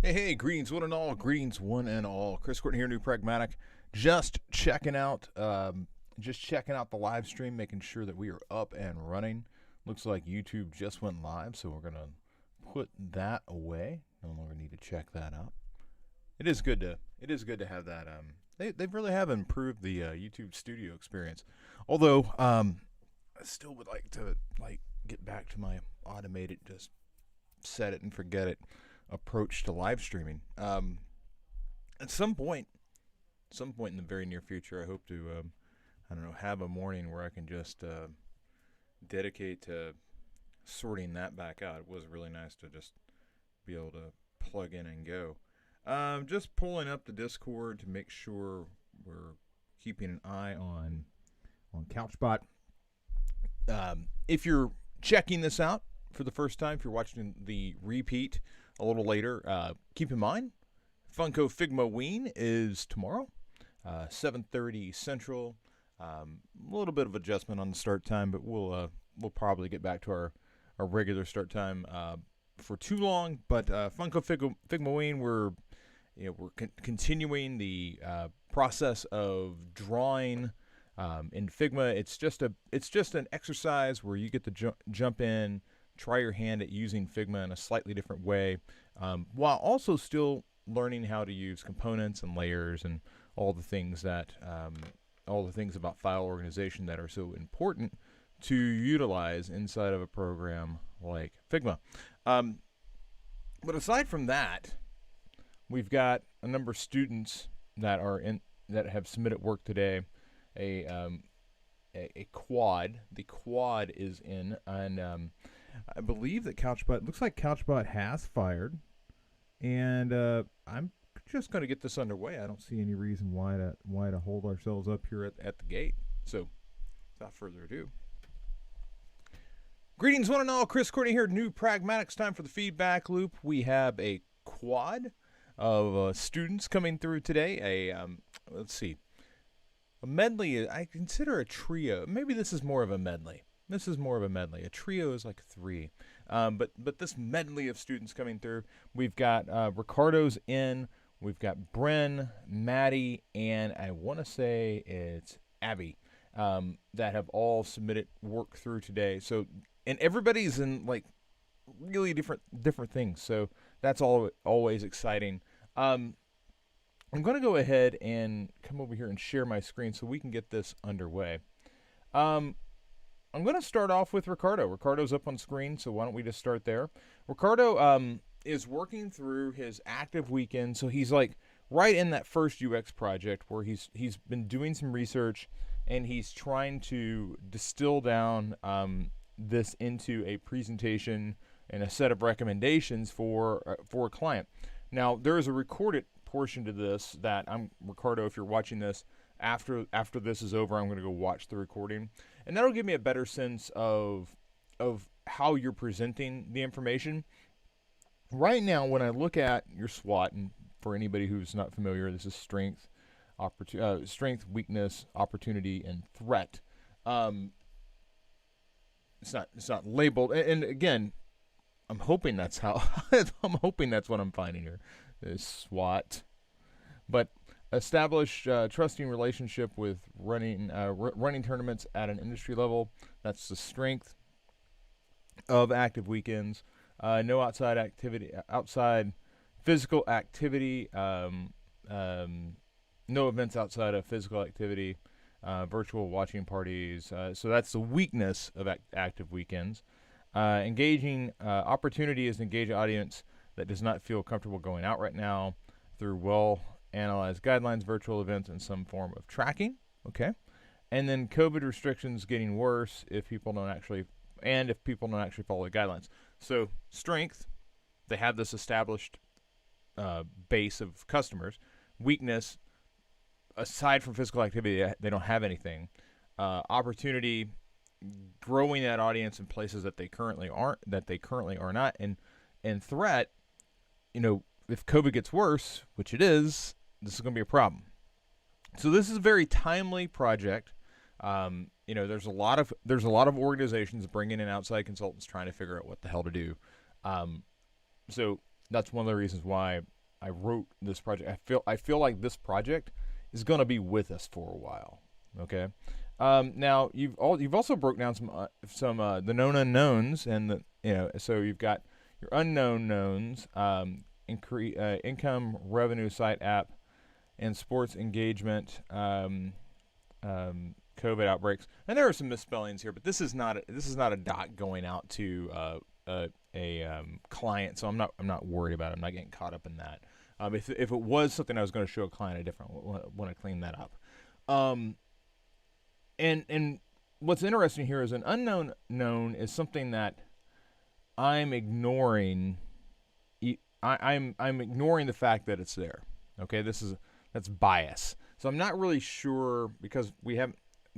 Hey, greetings one and all, greetings one and all. Chris Courtney here, New Pragmatic. Just checking out, the live stream, making sure that we are up and running. Looks like YouTube just went live, so we're gonna put that away. No longer need to check that out. It is good to have that. They really have improved the YouTube Studio experience. Although, I still would like to get back to my automated, just set it and forget it approach to live streaming. At some point in the very near future, I hope to, I don't know, have a morning where I can just dedicate to sorting that back out. It was really nice to just be able to plug in and go. Just pulling up the Discord to make sure we're keeping an eye on CouchBot. If you're checking this out for the first time, if you're watching the repeat a little later, keep in mind, Funko Figma Ween is tomorrow, 7:30 Central. A little bit of adjustment on the start time, but we'll probably get back to our regular start time for too long. But Funko Figma Ween, we're continuing the process of drawing in Figma. It's just an exercise where you get to jump in, try your hand at using Figma in a slightly different way, while also still learning how to use components and layers and all the things about file organization that are so important to utilize inside of a program like Figma. But aside from that, we've got a number of students that have submitted work today. A quad. The quad is in, and I believe that looks like CouchBot has fired, and I'm just going to get this underway. I don't see any reason why to hold ourselves up here at the gate. So, without further ado, greetings one and all. Chris Courtney here, New Pragmatics. Time for the feedback loop. We have a quad of students coming through today. Let's see. A medley, I consider a trio. Maybe this is more of a medley. A trio is like three. But this medley of students coming through, we've got Ricardo's in, we've got Bren, Maddie, and I want to say it's Abby that have all submitted work through today. So, and everybody's in like really different things. So that's always exciting. I'm going to go ahead and come over here and share my screen so we can get this underway. I'm going to start off with Ricardo. Ricardo's up on screen, so why don't we just start there. Ricardo is working through his active weekend, so he's like right in that first UX project where he's been doing some research and he's trying to distill down this into a presentation and a set of recommendations for a client. Now, there is a recorded portion to this that Ricardo, if you're watching this after this is over, I'm going to go watch the recording, and that'll give me a better sense of how you're presenting the information. Right now, when I look at your SWOT, and for anybody who's not familiar, this is strength, weakness, opportunity, and threat. It's not labeled, and again, I'm hoping that's how I'm hoping that's what I'm finding here. Is SWOT, but establish trusting relationship with running tournaments at an industry level. That's the strength of active weekends. No outside physical activity. No events outside of physical activity. Virtual watching parties. So that's the weakness of active weekends. Engaging opportunity is to engage an audience that does not feel comfortable going out right now through well-analyzed guidelines, virtual events, and some form of tracking. Okay. And then COVID restrictions getting worse if people don't actually follow the guidelines. So strength, they have this established base of customers. Weakness, aside from physical activity, they don't have anything. Opportunity, growing that audience in places that they currently are not. And threat, if COVID gets worse, which it is, this is going to be a problem. So this is a very timely project. There's a lot of organizations bringing in outside consultants trying to figure out what the hell to do. So that's one of the reasons why I wrote this project. I feel like this project is going to be with us for a while. Okay. Now you've also broke down some the known unknowns, and so you've got your unknown knowns, income, revenue, site app, and sports engagement, COVID outbreaks. And there are some misspellings here, but this is not a dot going out to a client, so I'm not worried about it. I'm not getting caught up in that. If it was something I was going to show a client, I definitely want to clean that up. And what's interesting here is an unknown known is something that I'm ignoring. I'm ignoring the fact that it's there. Okay, that's bias. So I'm not really sure, because I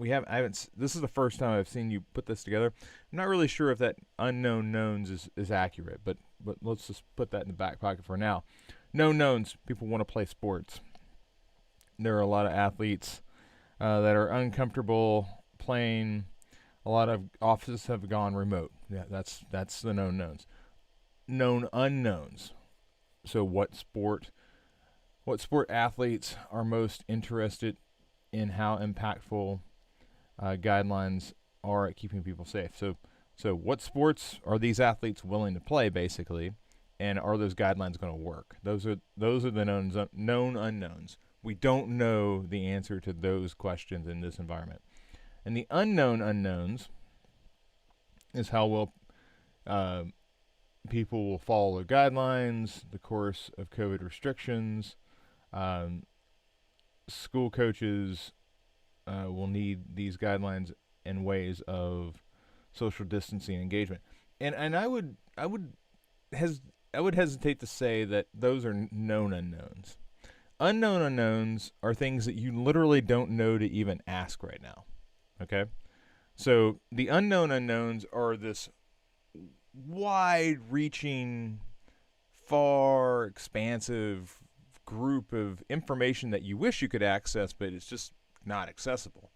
haven't. This is the first time I've seen you put this together. I'm not really sure if that unknown knowns is accurate, but let's just put that in the back pocket for now. Known knowns: people want to play sports. There are a lot of athletes that are uncomfortable playing. A lot of offices have gone remote. Yeah, that's the known knowns. Known unknowns: so what sport athletes are most interested in, how impactful guidelines are at keeping people safe. So what sports are these athletes willing to play, basically, and are those guidelines going to work? Those are the known unknowns. We don't know the answer to those questions in this environment. And the unknown unknowns is how well people will follow the guidelines, the course of COVID restrictions. School coaches will need these guidelines and ways of social distancing engagement. And I would hesitate to say that those are known unknowns. Unknown unknowns are things that you literally don't know to even ask right now. Okay? So the unknown unknowns are this wide-reaching, far, expansive group of information that you wish you could access, but it's just not accessible.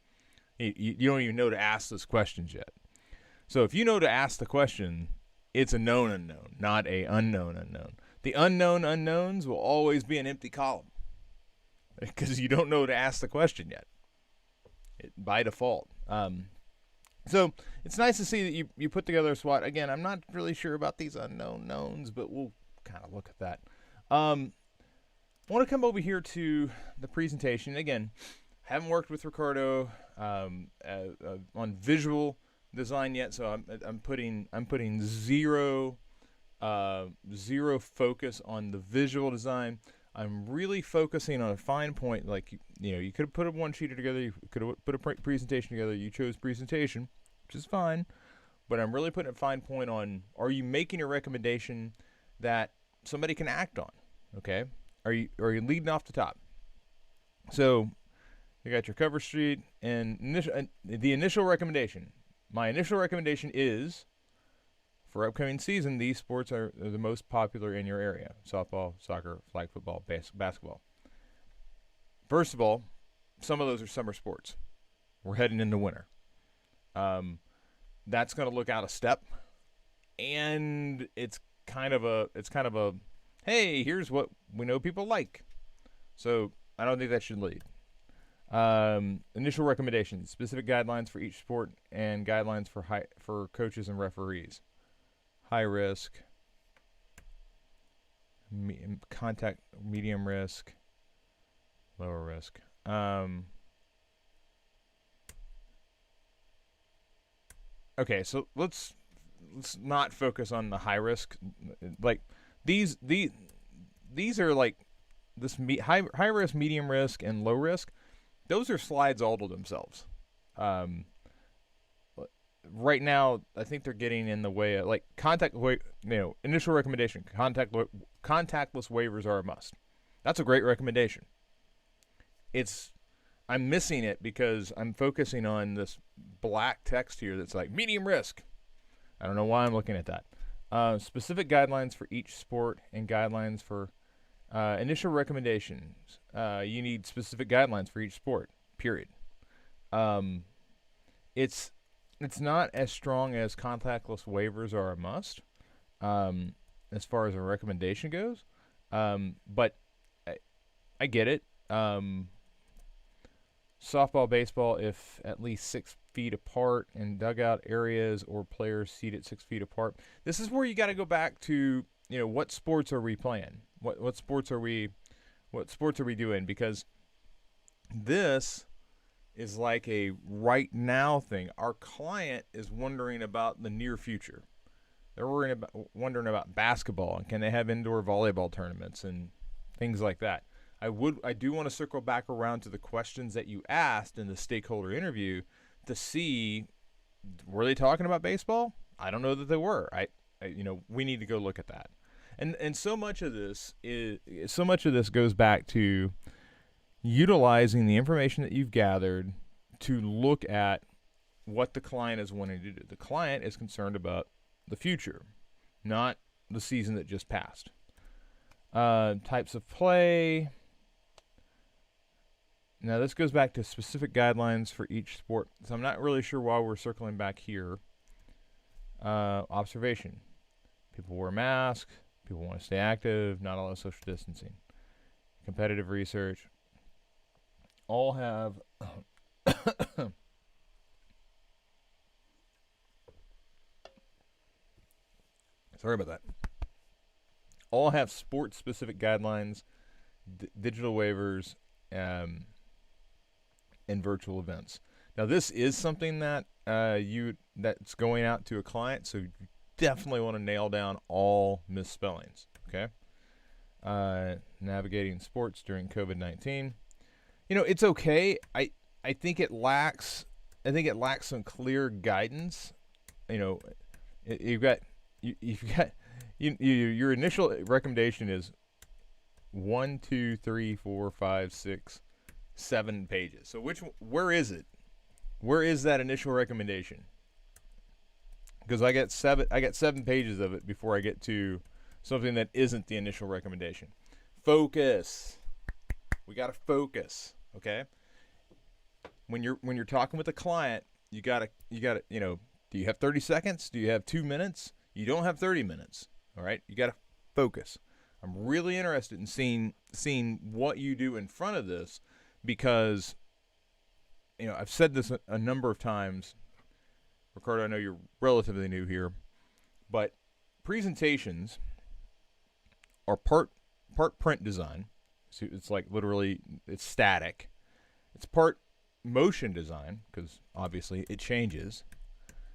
You don't even know to ask those questions yet. So if you know to ask the question, it's a known unknown, not a unknown unknown. The unknown unknowns will always be an empty column, because you don't know to ask the question yet, by default. So it's nice to see that you put together a SWOT. Again, I'm not really sure about these unknown knowns, but we'll kind of look at that. I want to come over here to the presentation. Again, haven't worked with Ricardo on visual design yet, so I'm putting zero focus on the visual design. I'm really focusing on a fine point. Like, you could have put a one-sheeter together, you could have put a presentation together. You chose presentation, which is fine, but I'm really putting a fine point on: are you making a recommendation that somebody can act on? Okay, are you leading off the top? So you got your cover sheet and the initial recommendation. My initial recommendation is, for upcoming season, these sports are the most popular in your area: softball, soccer, flag football, basketball. First of all, some of those are summer sports. We're heading into winter. That's going to look out of step, and it's kind of a hey, here's what we know people like. So I don't think that should lead. Initial recommendations: specific guidelines for each sport and guidelines for coaches and referees. High risk, contact, medium risk, lower risk. Okay, so let's not focus on the high risk. Like these are like this high risk, medium risk, and low risk. Those are slides all to themselves. Right now, I think they're getting in the way of, like, initial recommendation: contactless waivers are a must. That's a great recommendation. I'm missing it because I'm focusing on this black text here that's like medium risk. I don't know why I'm looking at that. Specific guidelines for each sport and guidelines for initial recommendations. You need specific guidelines for each sport, period. It's not as strong as contactless waivers are a must. as far as a recommendation goes. But I get it. Softball, baseball, if at least 6 feet apart in dugout areas or players seated 6 feet apart. This is where you got to go back to, what sports are we playing? What sports are we doing? Because this is like a right now thing. Our client is wondering about the near future. They're wondering about basketball and can they have indoor volleyball tournaments and things like that. I do want to circle back around to the questions that you asked in the stakeholder interview to see, were they talking about baseball? I don't know that they were. We need to go look at that. And so much of this goes back to utilizing the information that you've gathered to look at what the client is wanting to do. The client is concerned about the future, not the season that just passed. Types of play. Now, this goes back to specific guidelines for each sport, so I'm not really sure why we're circling back here. Observation. People wear masks. People want to stay active. Not allow social distancing. Competitive research. All have... Sorry about that. All have sport-specific guidelines, digital waivers, and virtual events. Now, this is something that that's going out to a client, so you definitely want to nail down all misspellings. Okay. Navigating sports during COVID-19. It's okay. I think it lacks. I think it lacks some clear guidance. You've got your initial recommendation is 1, 2, 3, 4, 5, 6, 7 pages. So where is it? Where is that initial recommendation? Because I get 7 pages of it before I get to something that isn't the initial recommendation. Focus. We got to focus, okay? When you're talking with a client, you got to do you have 30 seconds? Do you have 2 minutes? You don't have 30 minutes. All right? You got to focus. I'm really interested in seeing what you do in front of this because I've said this a number of times. Ricardo, I know you're relatively new here, but presentations are part print design. So it's like literally it's static. It's part motion design because obviously it changes.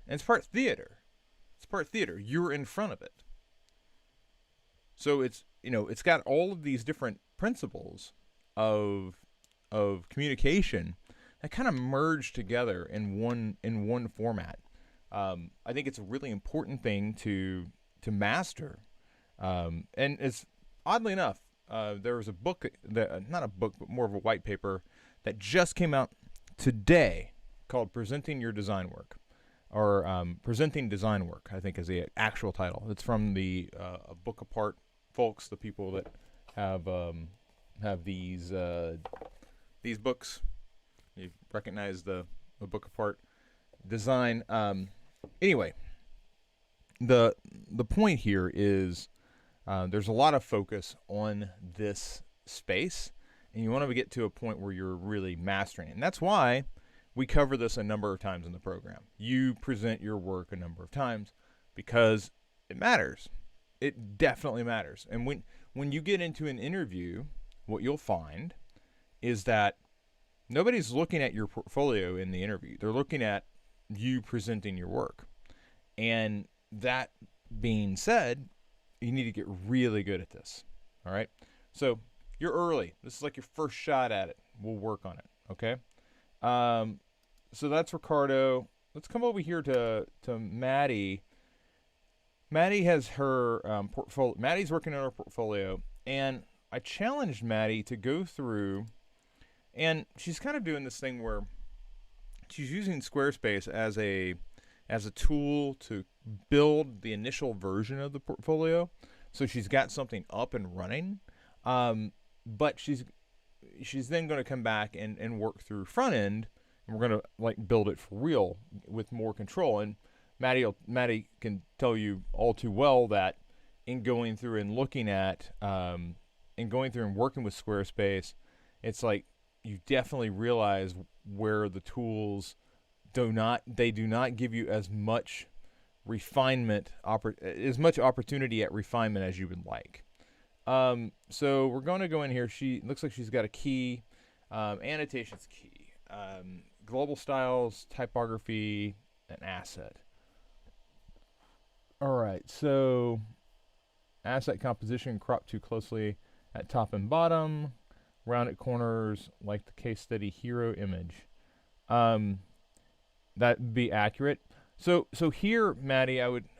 And it's part theater. You're in front of it. So it's got all of these different principles of communication that kind of merge together in one format. I think it's a really important thing to master. And it's oddly enough, there was a book not a book, but more of a white paper that just came out today called "Presenting Your Design Work," or "Presenting Design Work," I think is the actual title. It's from the A Book Apart folks, the people that have these books. You recognize the Book Apart design. Anyway, the point here is there's a lot of focus on this space, and you want to get to a point where you're really mastering it. And that's why we cover this a number of times in the program. You present your work a number of times because it matters. It definitely matters. And when you get into an interview, what you'll find is that nobody's looking at your portfolio in the interview. They're looking at you presenting your work. And that being said, you need to get really good at this. All right? So you're early. This is like your first shot at it. We'll work on it. Okay? So that's Ricardo. Let's come over here to Maddie. Maddie has her portfolio. Maddie's working on her portfolio. And I challenged Maddie to go through, and she's kind of doing this thing where she's using Squarespace as a tool to build the initial version of the portfolio. So she's got something up and running, but she's then going to come back and work through front end, and we're going to build it for real with more control. And Maddie can tell you all too well that in going through and looking at and going through and working with Squarespace, it's like you definitely realize where the tools do not give you as much as much opportunity at refinement as you would like. So we're going to go in here. She looks like she's got a key, annotations key, global styles, typography, an asset. All right, so asset composition, crop too closely at top and bottom, rounded corners like the case study hero image. That would be accurate. So here, Maddie, I would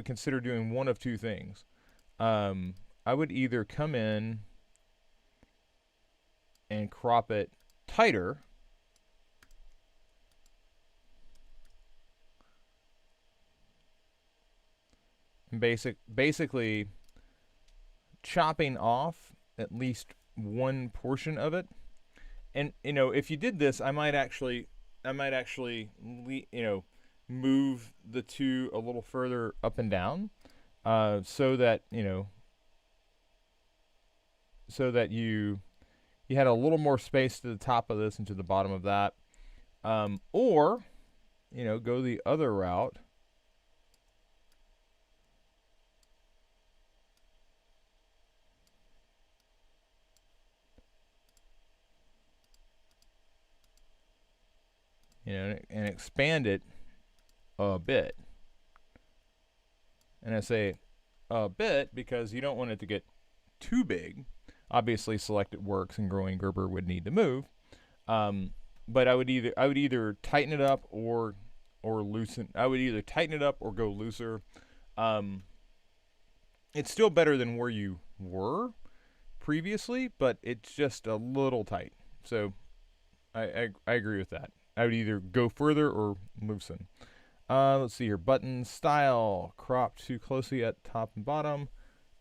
consider doing one of two things. I would either come in and crop it tighter, and basically chopping off at least one portion of it. And if you did this, I might actually move the two a little further up and down, so that you had a little more space to the top of this and to the bottom of that, or go the other route. And expand it a bit. And I say a bit because you don't want it to get too big. Obviously, selected works and growing Gerber would need to move. But I would either tighten it up or loosen. I would either tighten it up or go looser. It's still better than where you were previously, but it's just a little tight. So I agree with that. I would either go further or loosen. Let's see here. Button style. Crop too closely at top and bottom.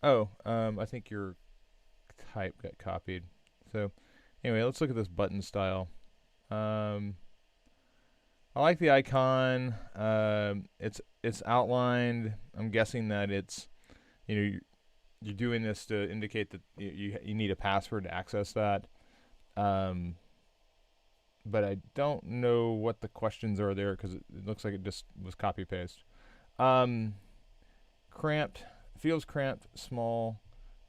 Oh, I think your type got copied. So anyway, let's look at this button style. I like the icon. It's outlined. I'm guessing that it's you're doing this to indicate that you need a password to access that. But I don't know what the questions are there because it looks like it just was copy paste. Cramped, feels cramped, small,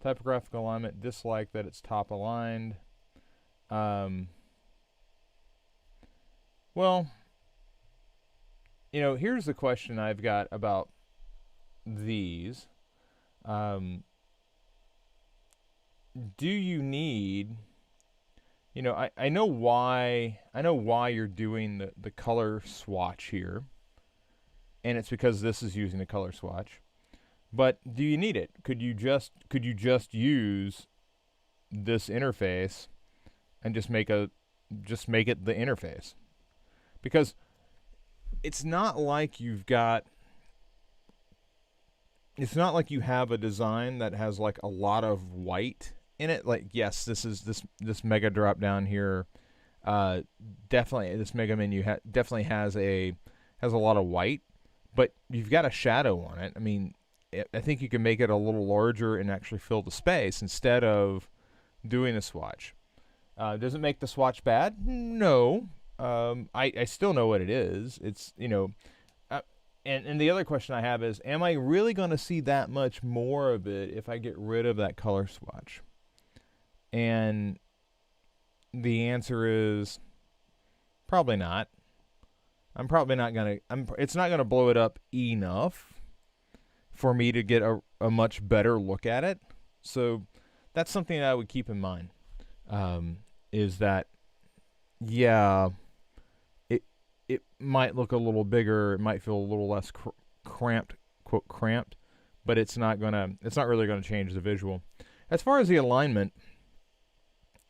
typographical alignment, dislike that it's top aligned. Well, here's the question I've got about these. Do you need I know why you're doing the color swatch here, and it's because this is using a color swatch. But do you need it? Could you just use this interface and just make it the interface? Because it's not like you have a design that has like a lot of white in it. Like, yes, this mega drop down here, definitely this mega menu definitely has a lot of white, but you've got a shadow on it. I mean, I think you can make it a little larger and actually fill the space instead of doing a swatch. Does it make the swatch bad? No. I still know what it is. It's and the other question I have is, am I really going to see that much more of it if I get rid of that color swatch? And the answer is probably not. I'm probably not going to, it's not going to blow it up enough for me to get a much better look at it. So that's something that I would keep in mind, is that, yeah, it might look a little bigger, it might feel a little less cramped, quote cramped, but it's not really gonna change the visual. As far as the alignment,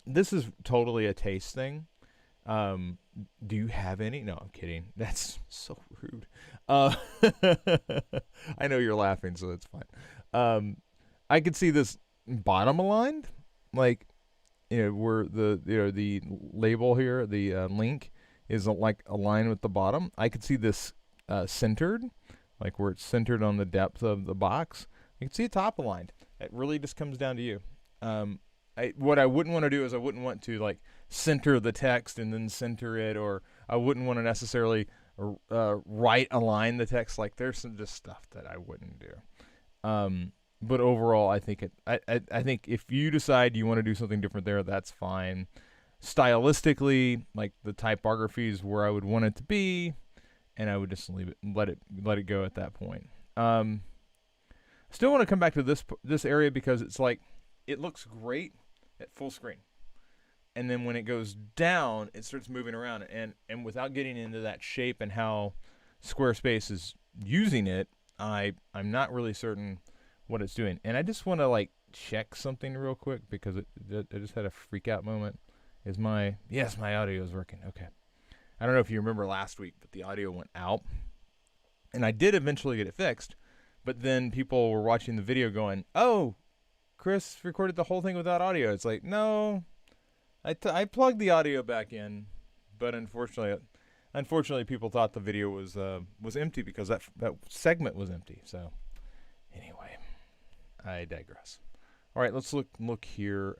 this is totally a taste thing. Do you have any? No, I'm kidding. That's so rude. I know you're laughing, so that's fine. I could see this bottom aligned, like, where the label here, the link is like aligned with the bottom. I could see this centered, like where it's centered on the depth of the box. You can see it top aligned. It really just comes down to you. What I wouldn't want to do is I wouldn't want to like center the text and then center it, or I wouldn't want to necessarily right align the text. Like there's some just stuff that I wouldn't do. But overall, I think I think if you decide you want to do something different there, that's fine. Stylistically, like the typography is where I would want it to be, and I would just leave it, let it go at that point. Still want to come back to this area because it's like it looks great at full screen, and then when it goes down, it starts moving around, and without getting into that shape and how Squarespace is using it, I'm not really certain what it's doing. And I just want to like check something real quick because I just had a freak out moment. Yes, my audio is working. Okay. I don't know if you remember last week, but the audio went out, and I did eventually get it fixed. But then people were watching the video going, "Oh, Chris recorded the whole thing without audio." It's like, no, I plugged the audio back in, but unfortunately, people thought the video was empty because that segment was empty. So, anyway, I digress. All right, let's look here.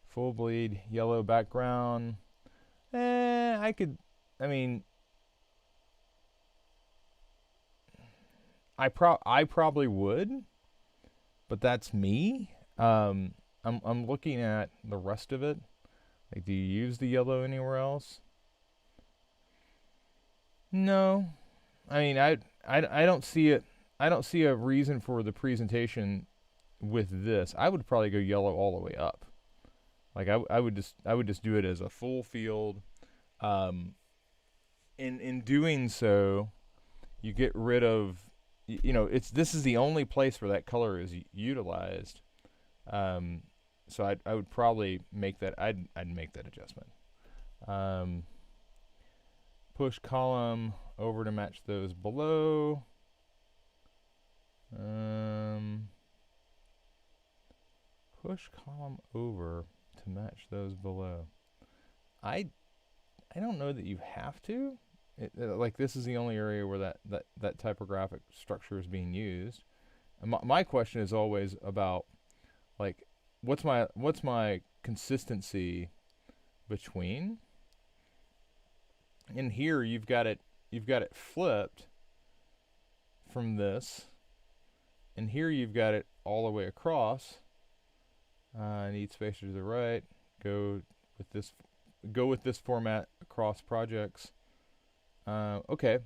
Full bleed, yellow background. I probably would, but that's me. I'm looking at the rest of it. Like, do you use the yellow anywhere else? No. I mean, I don't see it. I don't see a reason for the presentation with this. I would probably go yellow all the way up. Like I would just do it as a full field. In doing so, you get rid of, this is the only place where that color is utilized. So I would probably make that. I'd make that adjustment. Push column over to match those below. Push column over to match those below. I don't know that you have to. Like this is the only area where that typographic structure is being used. And my question is always about like what's my consistency between. And here you've got it flipped from this, and here you've got it all the way across. Need spacer to the right. Go with this format across projects. Okay,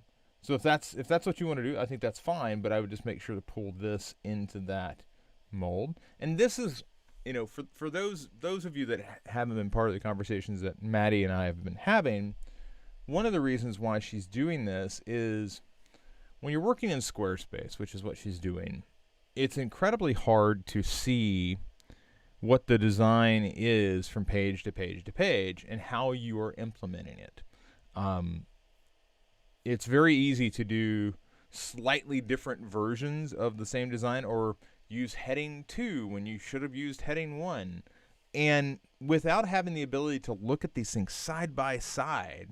so if that's what you want to do, I think that's fine. But I would just make sure to pull this into that mold. And this is, for those of you that haven't been part of the conversations that Maddie and I have been having, one of the reasons why she's doing this is when you're working in Squarespace, which is what she's doing, it's incredibly hard to see what the design is from page to page to page and how you are implementing it. It's very easy to do slightly different versions of the same design or use heading 2 when you should have used heading 1. And without having the ability to look at these things side by side,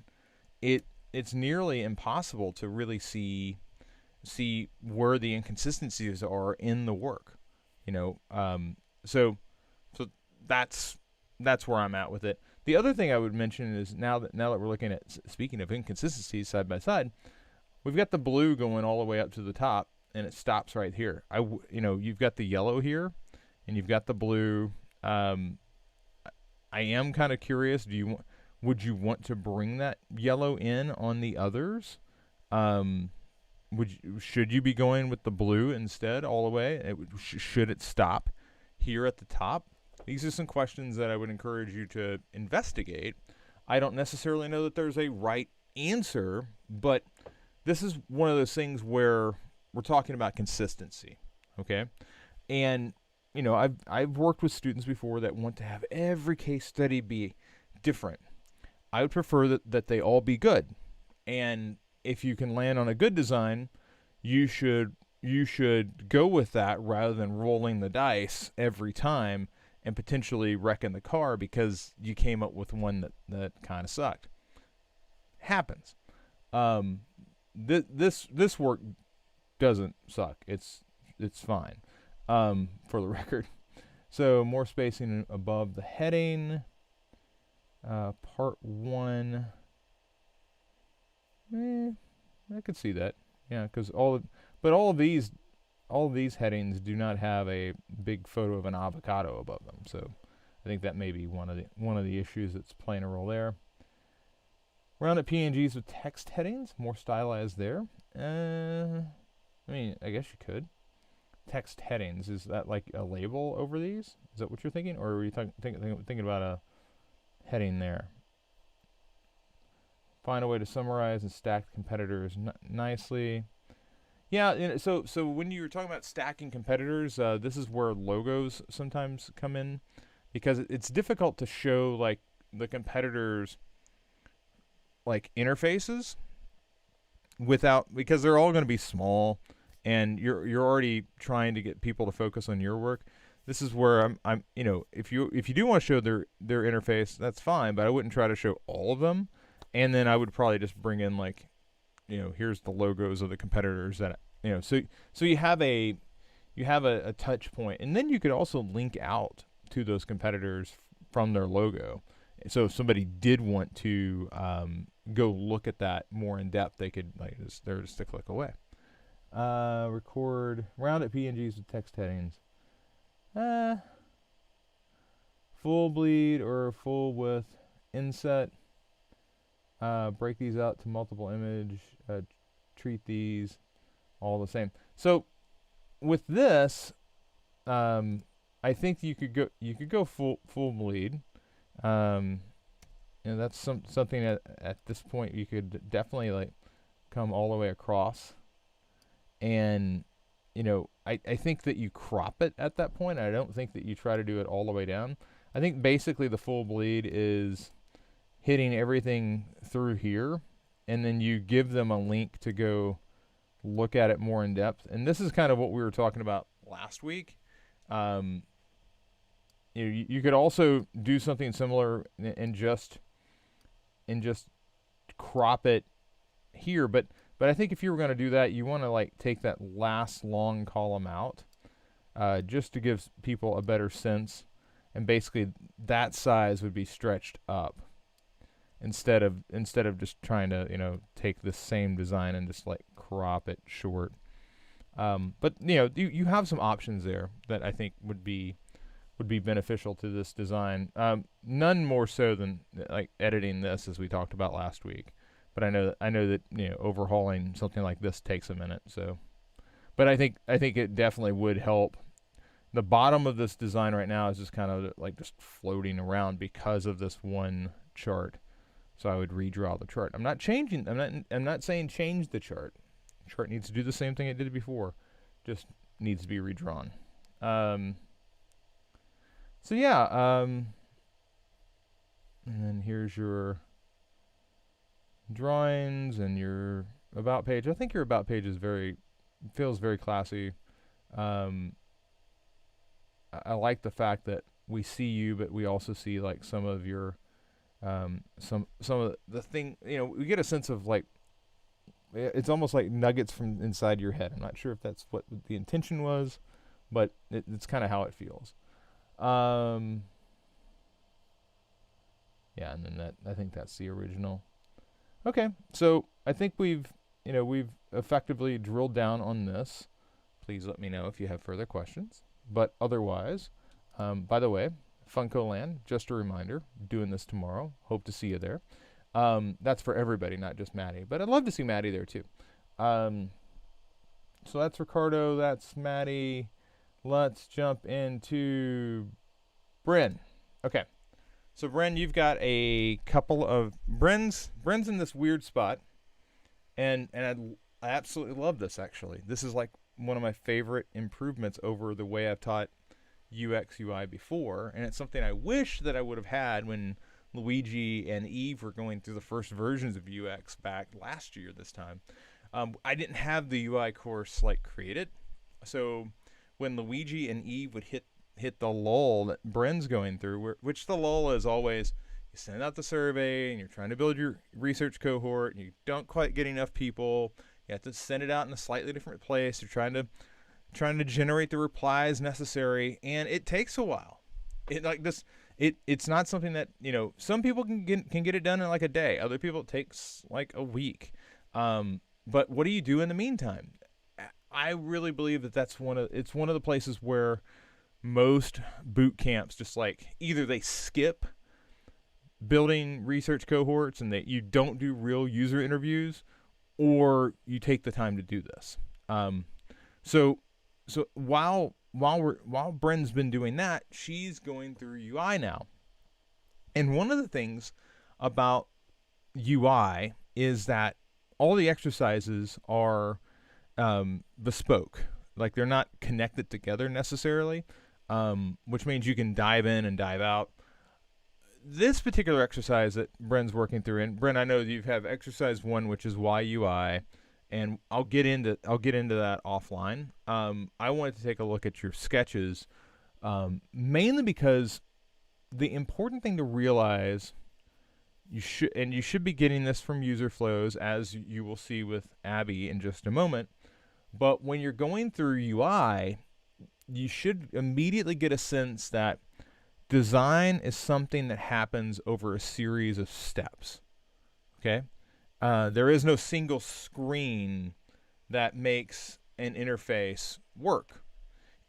it's nearly impossible to really see where the inconsistencies are in the work. So that's where I'm at with it. The other thing I would mention is now that we're looking at, speaking of inconsistencies side by side, we've got the blue going all the way up to the top, and it stops right here. You've got the yellow here, and you've got the blue. I am kind of curious. Would you want to bring that yellow in on the others? Should you be going with the blue instead all the way? Should it stop here at the top? These are some questions that I would encourage you to investigate. I don't necessarily know that there's a right answer, but this is one of those things where we're talking about consistency, okay? And, I've worked with students before that want to have every case study be different. I would prefer that they all be good. And if you can land on a good design, you should go with that rather than rolling the dice every time and potentially wrecking the car because you came up with one that kind of sucked. Happens. This work doesn't suck. It's fine. For the record. So more spacing above the heading. Part 1. I could see that. Yeah, because all of these headings do not have a big photo of an avocado above them. So I think that may be one of the issues that's playing a role there. Round up PNGs with text headings, more stylized there. I mean, I guess you could. Text headings, is that like a label over these? Is that what you're thinking, or are you thinking about a heading there? Find a way to summarize and stack competitors nicely. Yeah, so when you were talking about stacking competitors, this is where logos sometimes come in, because it's difficult to show like the competitors like interfaces because they're all going to be small, and you're already trying to get people to focus on your work. This is where I'm if you do want to show their interface, that's fine, but I wouldn't try to show all of them. And then I would probably just bring in like, here's the logos of the competitors that, so you have a touch point, and then you could also link out to those competitors from their logo. So if somebody did want to go look at that more in depth, they could they're just a click away. Record round at PNGs with text headings. Full bleed or full width inset. Break these out to multiple image. Treat these all the same. So with this, I think you could go full bleed. That's something at this point you could definitely like come all the way across. And I think that you crop it at that point. I don't think that you try to do it all the way down. I think basically the full bleed is hitting everything through here, and then you give them a link to go look at it more in depth. And this is kind of what we were talking about last week. You could also do something similar and just crop it here, but I think if you were going to do that, you want to like take that last long column out, just to give people a better sense, and basically that size would be stretched up instead of just trying to take the same design and just like crop it short. But you have some options there that I think would be beneficial to this design. None more so than like editing this, as we talked about last week. But I know that overhauling something like this takes a minute. So, but I think it definitely would help. The bottom of this design right now is just kind of like just floating around because of this one chart. So I would redraw the chart. I'm not saying change the chart. The chart needs to do the same thing it did before, just needs to be redrawn. So yeah, and then here's your drawings and your about page. I think your about page is feels very classy. I like the fact that we see you, but we also see like some of your some of the thing. We get a sense of like it's almost like nuggets from inside your head. I'm not sure if that's what the intention was, but it's kind of how it feels. Yeah, and then I think that's the original. Okay, so I think we've effectively drilled down on this. Please let me know if you have further questions. But otherwise, by the way, FuncoLand, just a reminder, doing this tomorrow. Hope to see you there. That's for everybody, not just Maddie. But I'd love to see Maddie there too. So that's Ricardo, that's Maddie. Let's jump into Bryn. Okay. So Bryn, you've got a couple of Bryn's in this weird spot. And I absolutely love this actually. This is like one of my favorite improvements over the way I've taught UX UI before, and it's something I wish that I would have had when Luigi and Eve were going through the first versions of UX back last year this time. I didn't have the UI course like created, so when Luigi and Eve would hit the lull that Bryn's going through, which the lull is always you send out the survey and you're trying to build your research cohort and you don't quite get enough people, You have to send it out in a slightly different place. You're trying to generate the replies necessary, and it takes a while. It's not something that, some people can get it done in like a day. Other people, it takes like a week. But what do you do in the meantime? I really believe that it's one of the places where most boot camps just like either they skip building research cohorts and that you don't do real user interviews, or you take the time to do this. So while Bren's been doing that, she's going through UI now. And one of the things about UI is that all the exercises are bespoke. Like they're not connected together necessarily, which means you can dive in and dive out. This particular exercise that Bren's working through, and Bren, I know you have exercise 1, which is UI, and I'll get into that offline. I wanted to take a look at your sketches, mainly because the important thing to realize, you should be getting this from user flows, as you will see with Abby in just a moment. But when you're going through UI, you should immediately get a sense that design is something that happens over a series of steps. Okay? There is no single screen that makes an interface work.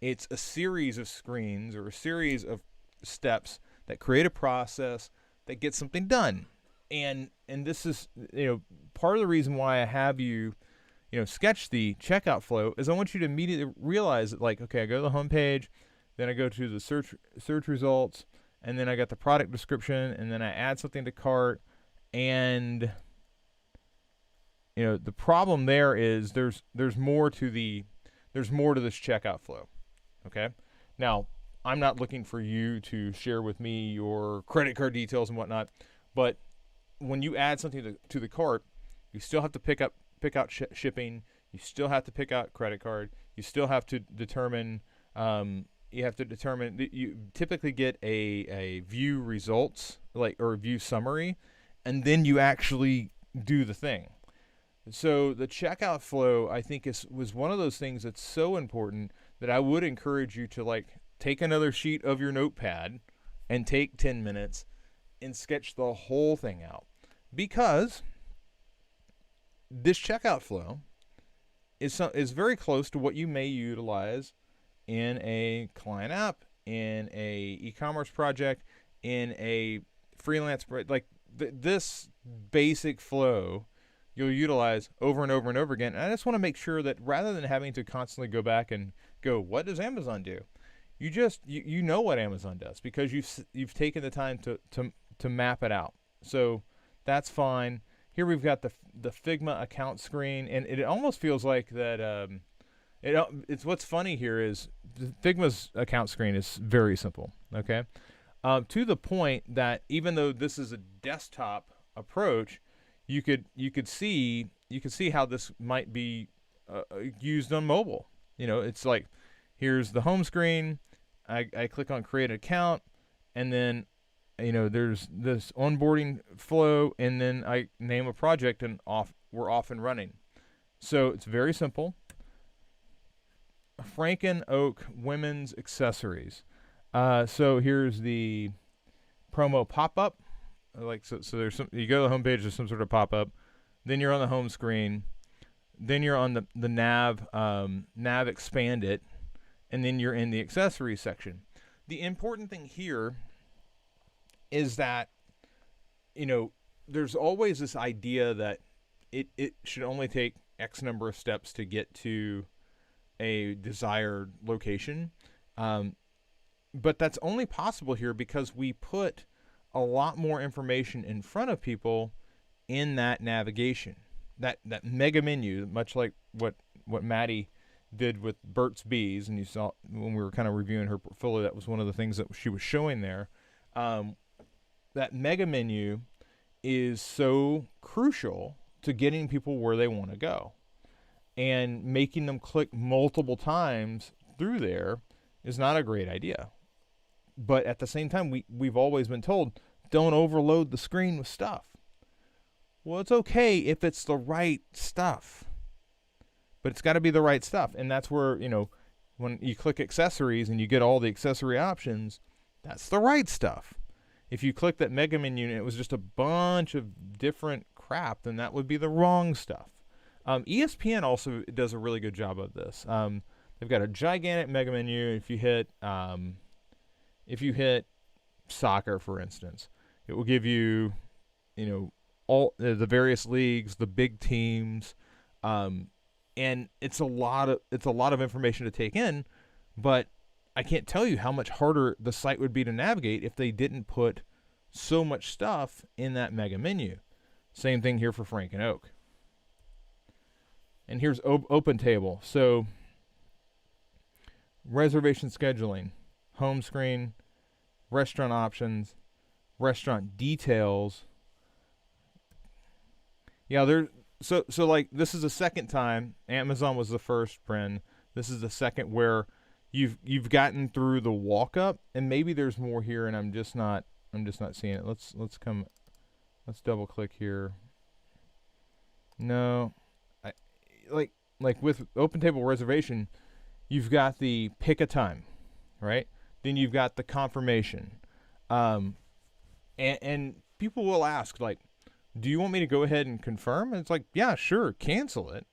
It's a series of screens or a series of steps that create a process that gets something done. And this is, part of the reason why I have you, sketch the checkout flow is I want you to immediately realize that, like, okay, I go to the home page, then I go to the search results, and then I got the product description, and then I add something to cart, and the problem there is there's more to this checkout flow. Okay? Now, I'm not looking for you to share with me your credit card details and whatnot, but when you add something to the cart, you still have to pick out shipping, you still have to pick out credit card, you still have to determine you typically get a view results, or view summary, and then you actually do the thing. So the checkout flow, I think, was one of those things that's so important that I would encourage you to take another sheet of your notepad and take 10 minutes and sketch the whole thing out, because this checkout flow is very close to what you may utilize in a client app, in a e-commerce project, in a freelance project. This basic flow you'll utilize over and over and over again. And I just want to make sure that rather than having to constantly go back and go, what does Amazon do? You know what Amazon does, because you've taken the time to map it out. So that's fine. Here we've got the Figma account screen, and it almost feels like that. It's what's funny here is Figma's account screen is very simple. Okay, to the point that even though this is a desktop approach, you could see how this might be used on mobile. It's like, here's the home screen. I click on create an account, and then there's this onboarding flow, and then I name a project, and we're off and running. So it's very simple. Franken Oak Women's Accessories. So here's the promo pop-up. So there's you go to the homepage, there's some sort of pop-up. Then you're on the home screen. Then you're on the nav expand it, and then you're in the accessories section. The important thing here is that there's always this idea that it should only take X number of steps to get to a desired location, but that's only possible here because we put a lot more information in front of people in that navigation, that mega menu, much like what Maddie did with Burt's Bees, and you saw when we were kind of reviewing her portfolio, that was one of the things that she was showing there. That mega menu is so crucial to getting people where they want to go, and making them click multiple times through there is not a great idea. But at the same time, we've always been told, don't overload the screen with stuff. Well, it's okay if it's the right stuff. but it's got to be the right stuff. And that's where, when you click accessories and you get all the accessory options, that's the right stuff. If you click that mega menu and it was just a bunch of different crap, then that would be the wrong stuff. ESPN also does a really good job of this. They've got a gigantic mega menu. If you hit soccer, for instance, it will give you, all the various leagues, the big teams, and it's a lot of information to take in. But I can't tell you how much harder the site would be to navigate if they didn't put so much stuff in that mega menu. Same thing here for Frank and Oak. And here's Open Table. So reservation scheduling, home screen, restaurant options, restaurant details. Yeah, so like this is the second time. Amazon was the first, Bren. This is the second where you've gotten through the walk up, and maybe there's more here, and I'm just not seeing it. Let's double click here. No, like with Open Table reservation, you've got the pick a time, right? Then you've got the confirmation, and people will ask, like, do you want me to go ahead and confirm? And it's like, yeah, sure, cancel it.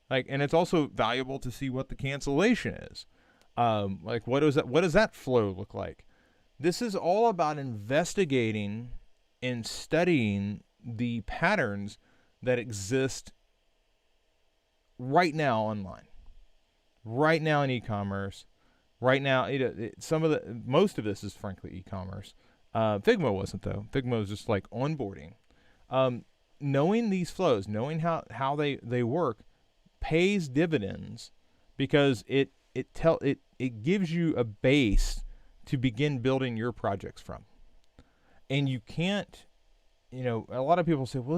Like, and it's also valuable to see what the cancellation is. Like, what does that flow look like? This is all about investigating and studying the patterns that exist right now online, right now in e-commerce, right now. Most of this is frankly e-commerce. Figma wasn't, though. Figma was just like onboarding. Knowing these flows, knowing how they work, pays dividends, because it gives you a base to begin building your projects from. And you can't, a lot of people say, well,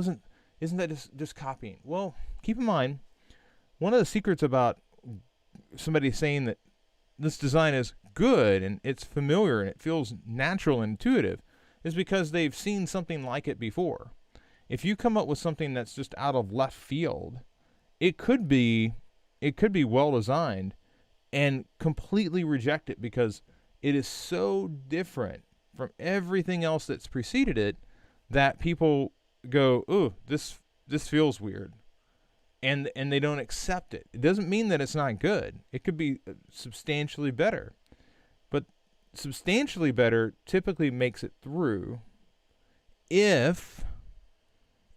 isn't that just copying? Well, keep in mind, one of the secrets about somebody saying that this design is good and it's familiar and it feels natural and intuitive is because they've seen something like it before. If you come up with something that's just out of left field, it could be well designed and completely reject it because it is so different from everything else that's preceded it that people go, "Ooh, this feels weird." And they don't accept it. It doesn't mean that it's not good. It could be substantially better. But substantially better typically makes it through if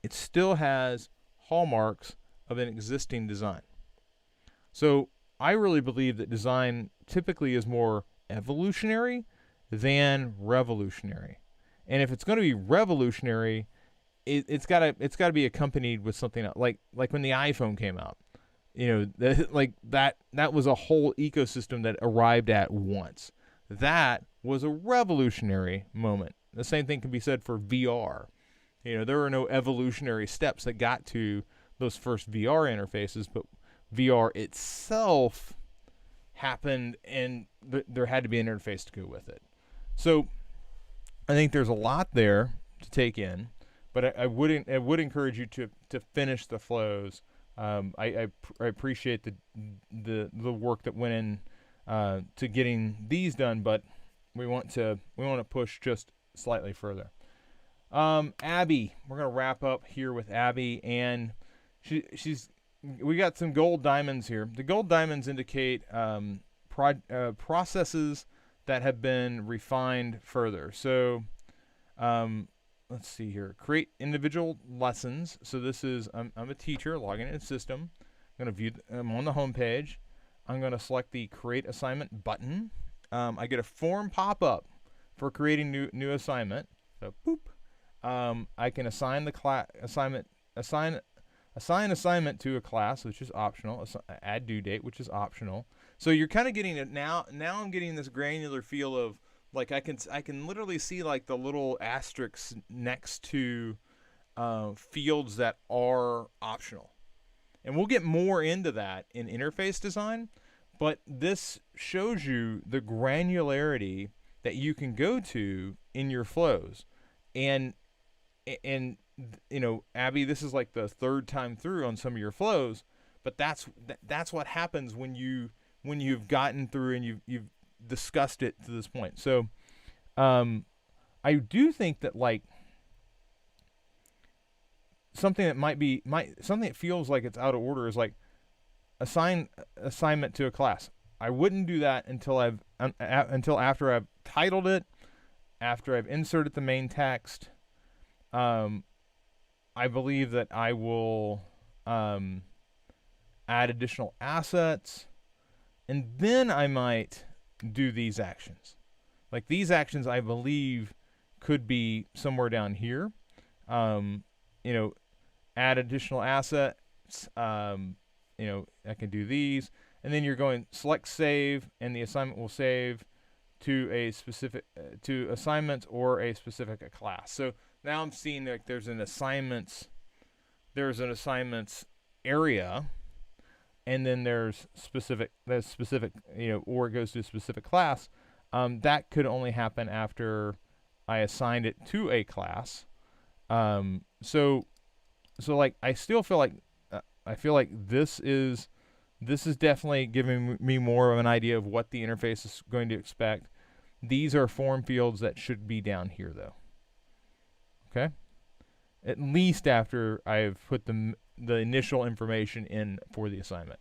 it still has hallmarks of an existing design. So I really believe that design typically is more evolutionary than revolutionary. And if it's going to be revolutionary, it's got to be accompanied with something else. Like when the iPhone came out, that was a whole ecosystem that arrived at once. That was a revolutionary moment. The same thing can be said for VR. There were no evolutionary steps that got to those first VR interfaces, but VR itself happened, and there had to be an interface to go with it. So I think there's a lot there to take in, but I would encourage you to finish the flows. I appreciate the work that went in to getting these done, but we want to push just slightly further. Abby, we're gonna wrap up here with Abby, and we got some gold diamonds here. The gold diamonds indicate processes that have been refined further. So let's see here. Create individual lessons. So this is, I'm a teacher logging in the system. I'm going to view, I'm on the home page. I'm going to select the create assignment button. I get a form pop up for creating new assignment. So boop. I can assign the assign assignment to a class, which is optional. Add due date, which is optional. So you're kind of getting it now. Now I'm getting this granular feel of, like, I can literally see like the little asterisks next to fields that are optional. And we'll get more into that in interface design, but this shows you the granularity that you can go to in your flows. And you know, Abby, this is like the third time through on some of your flows, But that's what happens when you've gotten through and you've discussed it to this point. So I do think that like something that something that feels like it's out of order is like assign assignment to a class. I wouldn't do that until after I've titled it, after I've inserted the main text. I believe that I will add additional assets, and then I might do these actions. Like these actions, I believe, could be somewhere down here. Add additional assets. I can do these, and then you're going select save, and the assignment will save to a specific to assignments or a specific class. So now I'm seeing like there's an assignments area, and then there's specific or it goes to a specific class. That could only happen after I assigned it to a class. So like I still feel like this is definitely giving me more of an idea of what the interface is going to expect. These are form fields that should be down here though. Okay? At least after I've put the initial information in for the assignment.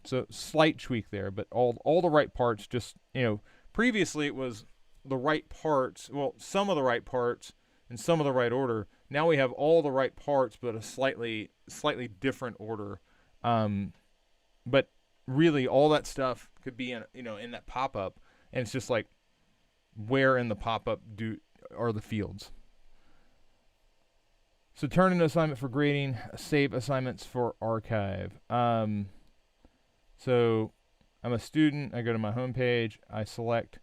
So slight tweak there, but all the right parts. Just previously it was the right parts. Well, some of the right parts in some of the right order. Now we have all the right parts, but a slightly different order. But really, all that stuff could be in that pop-up, and it's just like where in the pop-up are the fields. So turn in assignment for grading, save assignments for archive. So I'm a student. I go to my home page. I select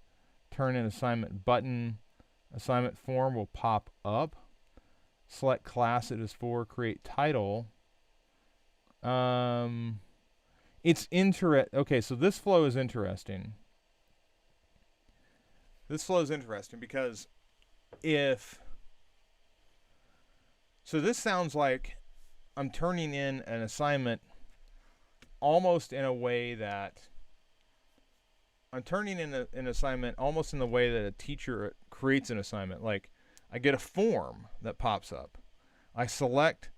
turn in assignment button. Assignment form will pop up. Select class it is for. Create title. It's okay, so this flow is interesting. This flow is interesting because so this sounds like I'm turning in an assignment almost in a way that I'm turning in an assignment almost in the way that a teacher creates an assignment. Like I get a form that pops up. I select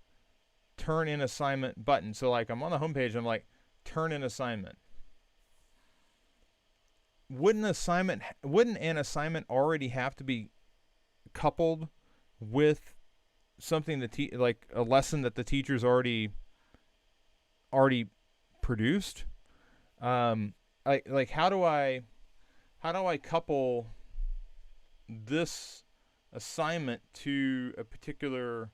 turn in assignment button. So like I'm on the home page and I'm like turn in assignment. Wouldn't an assignment already have to be coupled with something like a lesson that the teacher's already produced? How do I couple this assignment to a particular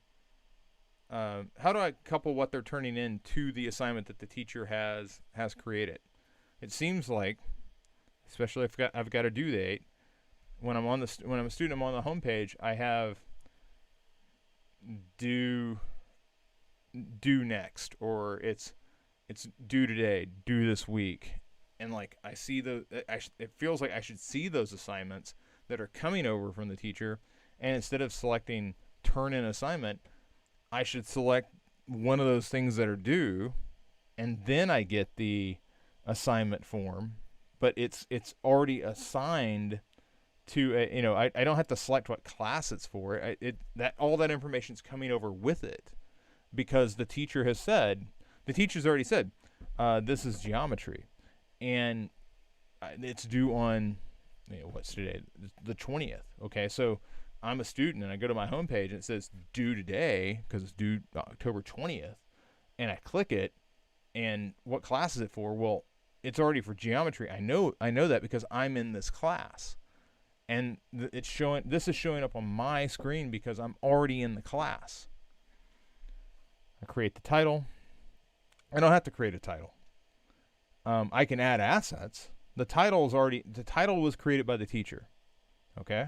how do I couple what they're turning in to the assignment that the teacher has created? It seems like, especially if I've got a due date, when I'm a student, I'm on the home page, I have due next, or it's due today, due this week, and like I see it feels like I should see those assignments that are coming over from the teacher, and instead of selecting turn in assignment, I should select one of those things that are due, and then I get the assignment form, but it's already assigned to I don't have to select what class it's for. All that information is coming over with it, because the teacher's already said this is geometry, and it's due on what's today, the 20th. Okay, so I'm a student and I go to my homepage and it says due today because it's due October 20th, and I click it, and what class is it for? Well, it's already for geometry. I know that because I'm in this class, and this is showing up on my screen because I'm already in the class. I create the title. I don't have to create a title. I can add assets. The title was created by the teacher. Okay.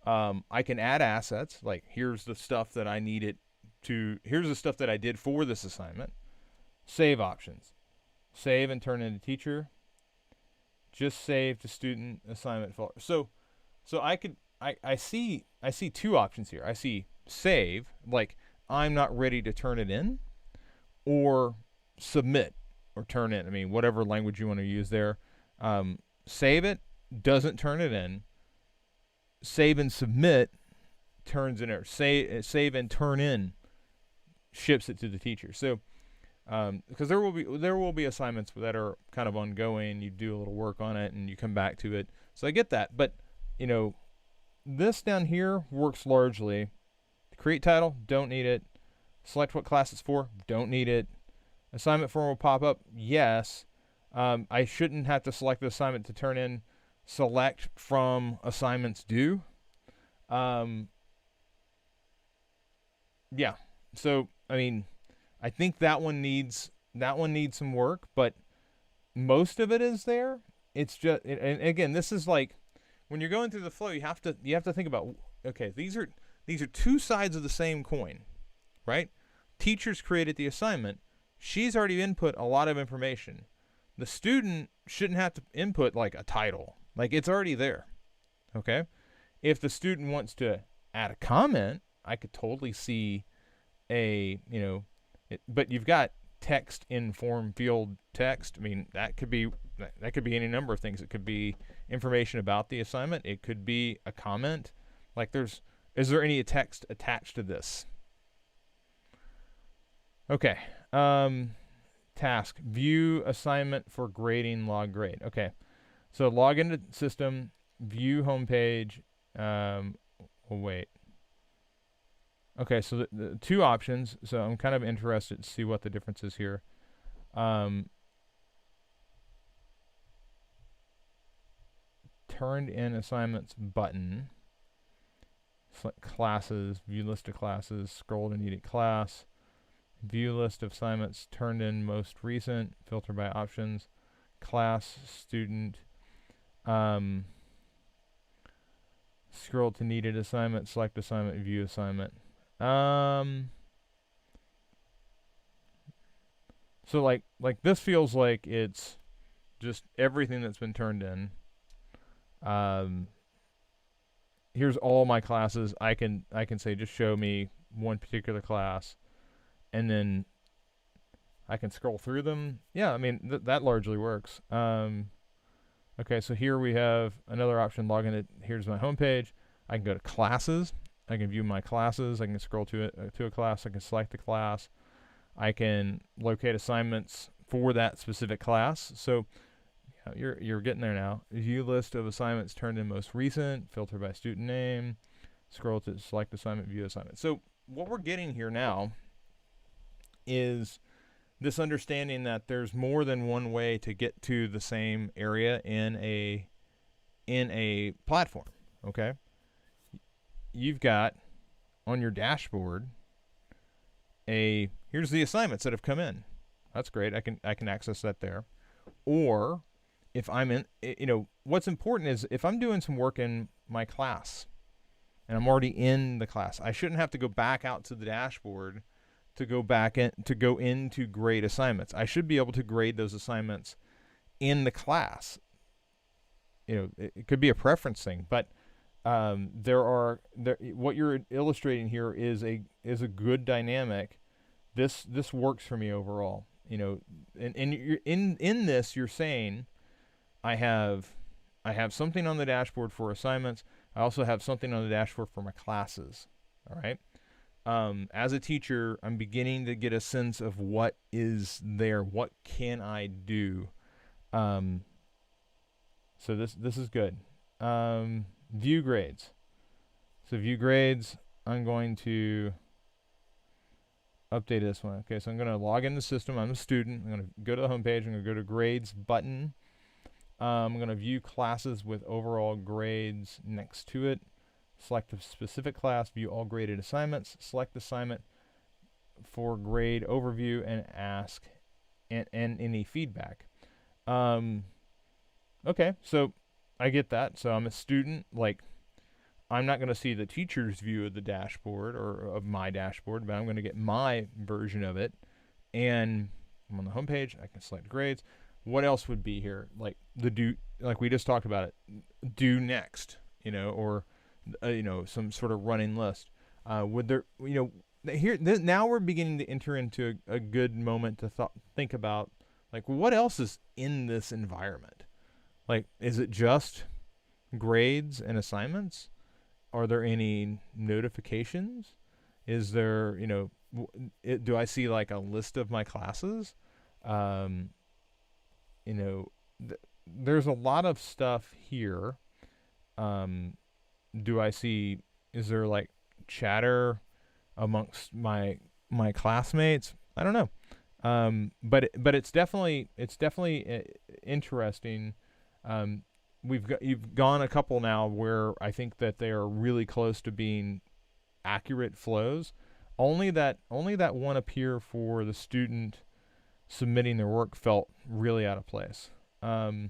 I can add assets, like here's the stuff that I did for this assignment. Save options. Save and turn into teacher. Just save to student assignment folder. So I see two options here. I see save, like I'm not ready to turn it in, or submit or turn in. I mean, whatever language you want to use there. Save it, doesn't turn it in. Save and submit turns in, or save and turn in ships it to the teacher. So because there will be assignments that are kind of ongoing. You do a little work on it and you come back to it. So I get that, but this down here works largely. Create title, don't need it. Select what class it's for, don't need it. Assignment form will pop up, yes. I shouldn't have to select the assignment to turn in. Select from assignments due. Yeah. So I mean, I think that one needs some work, but most of it is there. It's just, and again, this is like when you're going through the flow, you have to think about, okay, these are two sides of the same coin, right? Teacher's created the assignment. She's already input a lot of information. The student shouldn't have to input like a title. Like, it's already there. Okay? If the student wants to add a comment, I could totally see but you've got text in form field text. I mean, that could be any number of things. It could be information about the assignment. It could be a comment. Like, is there any text attached to this? Okay. Task, view assignment for grading log grade. Okay. So log into system, view homepage. Wait. Okay, so the two options. So I'm kind of interested to see what the difference is here. Turned in assignments button. Select classes, view list of classes, scroll to needed class. View list of assignments turned in most recent, filter by options, class, student, scroll to needed assignment, select assignment, view assignment. So like this feels like it's just everything that's been turned in. Here's all my classes. I can say just show me one particular class, and then I can scroll through them. Yeah, I mean that largely works. Okay, so here we have another option. Log in. Here's my homepage. I can go to classes. I can view my classes. I can scroll to a class. I can select the class. I can locate assignments for that specific class. So you're getting there now. View list of assignments turned in most recent. Filter by student name. Scroll to select assignment. View assignment. So what we're getting here now is this understanding that there's more than one way to get to the same area in a platform. Okay. You've got on your dashboard here's the assignments that have come in. That's great. I can access that there. Or if I'm in, what's important is if I'm doing some work in my class and I'm already in the class, I shouldn't have to go back out to the dashboard to go into grade assignments. I should be able to grade those assignments in the class. It could be a preference thing, but what you're illustrating here is a good dynamic. This works for me overall. And you're in this, you're saying I have something on the dashboard for assignments. I also have something on the dashboard for my classes. All right. As a teacher, I'm beginning to get a sense of what is there. What can I do? So this is good. View grades. So view grades, I'm going to update this one. Okay, so I'm going to log in the system. I'm a student. I'm going to go to the home page. I'm going to go to grades button. I'm going to view classes with overall grades next to it. Select a specific class, view all graded assignments, select assignment for grade overview, and ask and any feedback. Okay, so I get that. So I'm a student. Like, I'm not going to see the teacher's view of the dashboard or of my dashboard, but I'm going to get my version of it. And I'm on the home page. I can select grades. What else would be here? Like the do, like we just talked about it. Do next, or some sort of running list. Would there, now we're beginning to enter into a good moment to think about, like, what else is in this environment? Like, is it just grades and assignments? Are there any notifications? Is there, do I see like a list of my classes? Um, there's a lot of stuff here. Um, do I see? Is there like chatter amongst my classmates? I don't know. But it's definitely interesting. You've gone a couple now where I think that they are really close to being accurate flows. Only that one up here for the student submitting their work felt really out of place. So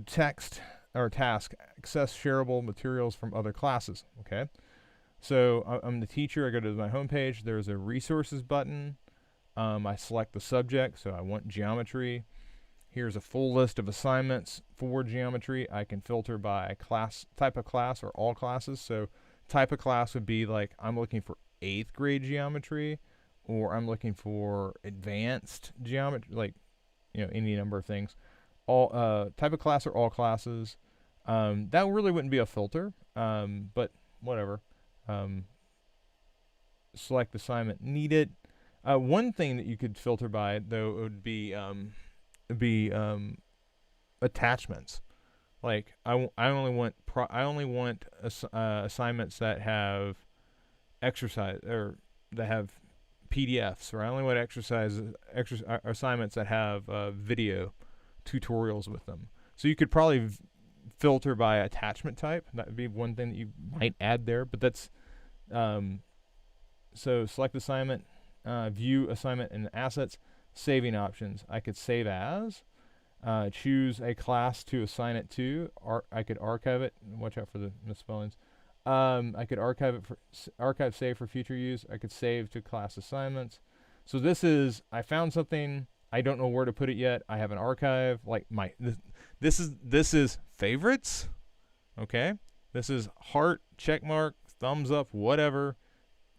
text or task, access shareable materials from other classes. Okay. So I'm the teacher. I go to my homepage. There's a resources button. I select the subject. So I want geometry. Here's a full list of assignments for geometry. I can filter by class, type of class, or all classes. So type of class would be like, I'm looking for 8th grade geometry, or I'm looking for advanced geometry, like, any number of things. All type of class or all classes. That really wouldn't be a filter, but whatever. Select assignment needed. One thing that you could filter by, though, would be attachments. Like, I only want assignments that have exercise, or that have PDFs, or I only want assignments that have video tutorials with them. So you could probably filter by attachment type. That would be one thing that you might add there. But that's so select assignment, view assignment and assets, saving options. I could save as, choose a class to assign it to. I could archive it. Watch out for the misspellings. I could archive save for future use. I could save to class assignments. So this is, I found something, I don't know where to put it yet. I have an archive, like this is favorites. Okay. This is heart, check mark, thumbs up, whatever.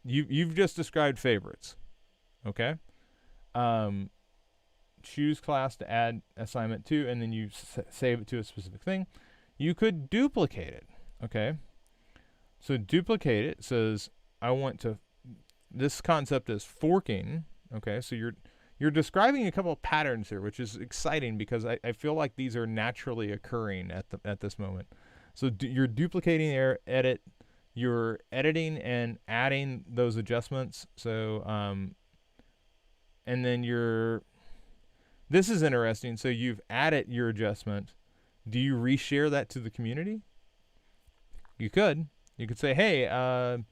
You've just described favorites. Okay. Choose class to add assignment to, and then you save it to a specific thing. You could duplicate it. Okay. So duplicate it says, I want to, this concept is forking. Okay. So you're describing a couple of patterns here, which is exciting because I feel like these are naturally occurring at this moment. So you're duplicating their edit, you're editing and adding those adjustments. So, and then this is interesting. So you've added your adjustment. Do you reshare that to the community? You could say, hey,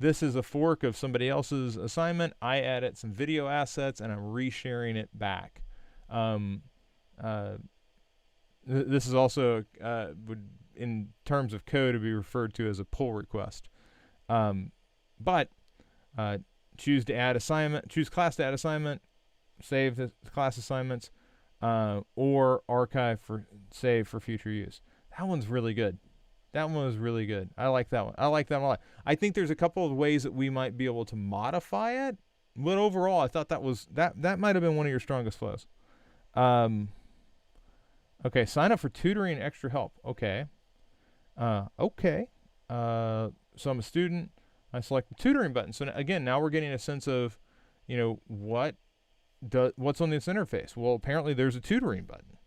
this is a fork of somebody else's assignment. I added some video assets and I'm resharing it back. This is also, would, in terms of code, be referred to as a pull request. But choose to add assignment, choose class to add assignment, save the class assignments, or archive save for future use. That one's really good. That one was really good. I like that one. I like that one a lot. I think there's a couple of ways that we might be able to modify it, but overall, I thought that might have been one of your strongest flows. Okay, sign up for tutoring and extra help. Okay. Okay. So I'm a student. I select the tutoring button. So again, now we're getting a sense of, what's on this interface. Well, apparently there's a tutoring button.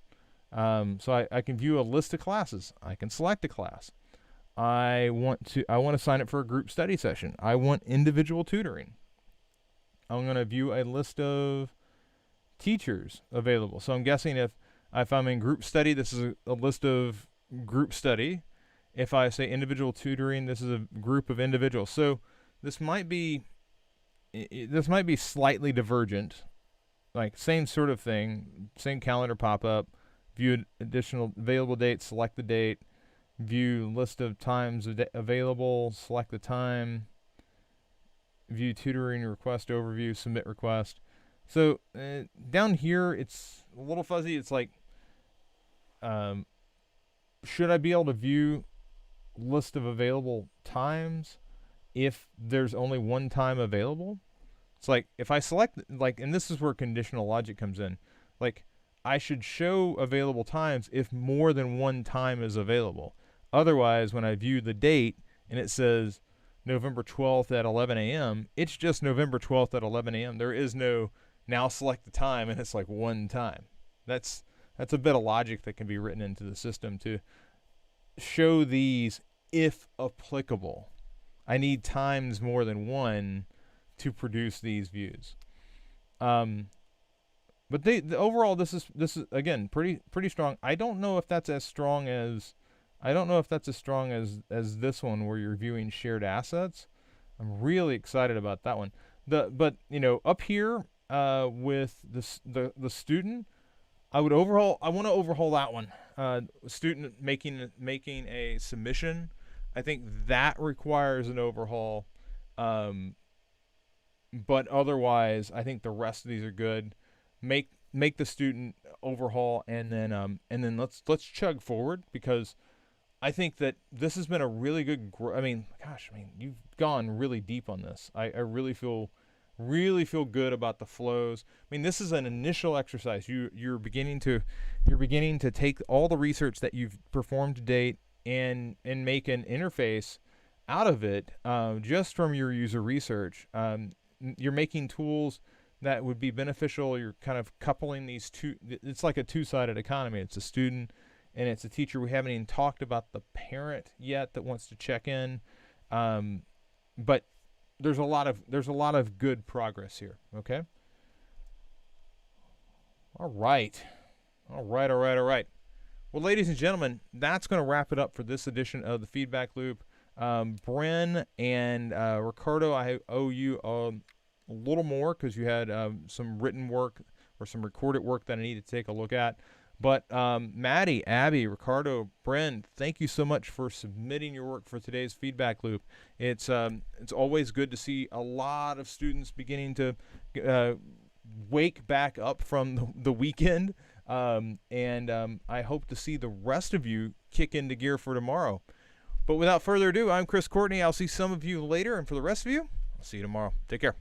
So I can view a list of classes. I can select a class. I want to sign up for a group study session. I want individual tutoring. I'm going to view a list of teachers available. So I'm guessing if I'm in group study, this is a list of group study. If I say individual tutoring, this is a group of individuals. So this might be slightly divergent, like same sort of thing, same calendar pop-up, view additional available dates, select the date, view list of times available, select the time, view tutoring request overview, submit request. So down here, it's a little fuzzy. It's like, should I be able to view list of available times if there's only one time available. It's like if I select, like, and this is where conditional logic comes in. Like, I should show available times if more than one time is available. Otherwise, when I view the date and it says November 12th at 11 a.m., it's just November 12th at 11 a.m. There is no now select the time and it's like one time. That's a bit of logic that can be written into the system to show these if applicable. I need times more than one to produce these views. But overall this is again pretty strong. I don't know if that's as strong as this one where you're viewing shared assets. I'm really excited about that one. But up here with the student, I want to overhaul that one. Student making a submission. I think that requires an overhaul. But otherwise, I think the rest of these are good. Make the student overhaul, and then let's chug forward, because I think that this has been a really good. You've gone really deep on this. I really feel good about the flows. I mean, this is an initial exercise. You're beginning to take all the research that you've performed to date and make an interface out of it, just from your user research. You're making tools that would be beneficial. You're kind of coupling these two. It's like a two-sided economy. It's a student and it's a teacher. We haven't even talked about the parent yet that wants to check in, but there's a lot of good progress here. Okay. All right. Well, ladies and gentlemen, that's going to wrap it up for this edition of the Feedback Loop. Bren and Ricardo, I owe you a little more because you had some written work or some recorded work that I need to take a look at. But Maddie, Abby, Ricardo, Bren, thank you so much for submitting your work for today's Feedback Loop. It's always good to see a lot of students beginning to wake back up from the weekend, and I hope to see the rest of you kick into gear for tomorrow. But without further ado, I'm Chris Courtney. I'll see some of you later, and for the rest of you, I'll see you tomorrow. Take care.